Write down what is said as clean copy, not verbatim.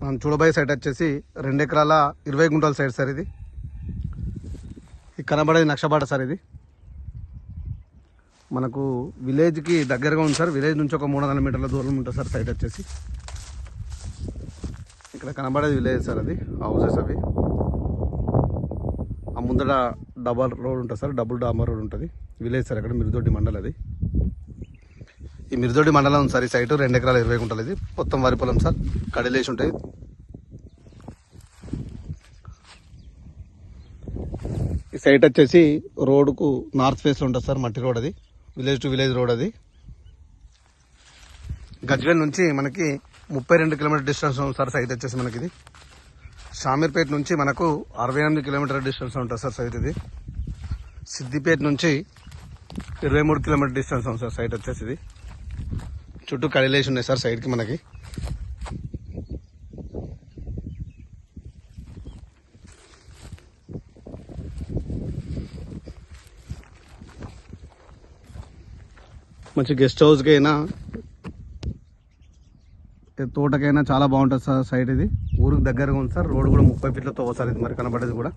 మనం చూడబోయే సైట్ వచ్చేసి 2 ఎకరాల 20 గుంటల సైట్ సార్ ఇది. ఈ కనబడేది నక్షబాట సార్. ఇది మనకు విలేజ్కి దగ్గరగా ఉంది సార్. విలేజ్ నుంచి ఒక 300 మీటర్ల దూరం ఉంటుంది సార్ సైట్ వచ్చేసి. ఇక్కడ కనబడేది విలేజ్ సార్. అది హౌసెస్ అవి. ఆ ముందర డబల్ రోడ్ ఉంటుంది సార్. డబుల్ డామర్ రోడ్ ఉంటుంది. Village sir. అక్కడ మిరుదొడ్డి మండలం. అది ఈ మిరుదొడ్డి మండలం ఉంది సార్. ఈ సైటు 2 ఎకరాల 20 గుంటలు. ఇది మొత్తం వరి పొలం సార్. కడిలేసి ఉంటాయి. ఈ సైట్ వచ్చేసి రోడ్కు నార్త్ ఫేస్లో ఉంటుంది సార్. మట్టి రోడ్. అది విలేజ్ టు విలేజ్ రోడ్. అది గజ్వేల్ నుంచి మనకి 32 కిలోమీటర్ డిస్టెన్స్ ఉంది సార్ సైట్ వచ్చేసి మనకి. ఇది షామీర్పేట నుంచి మనకు 68 కిలోమీటర్ డిస్టెన్స్ ఉంటుంది సార్ సైట్. ఇది సిద్దిపేట నుంచి 23 కిలోమీటర్ డిస్టెన్స్ ఉంది సార్ సైట్ వచ్చేసి. ఇది చుట్టూ కడిలేసి ఉన్నాయి సార్ సైడ్కి మనకి. మంచి గెస్ట్ హౌస్కి అయినా తోటకైనా చాలా బాగుంటుంది సార్ సైట్. ఇది ఊరికి దగ్గరగా ఉంది సార్. రోడ్ కూడా 30 ఫీట్లతో సార్. ఇది మరి కనబడేది కూడా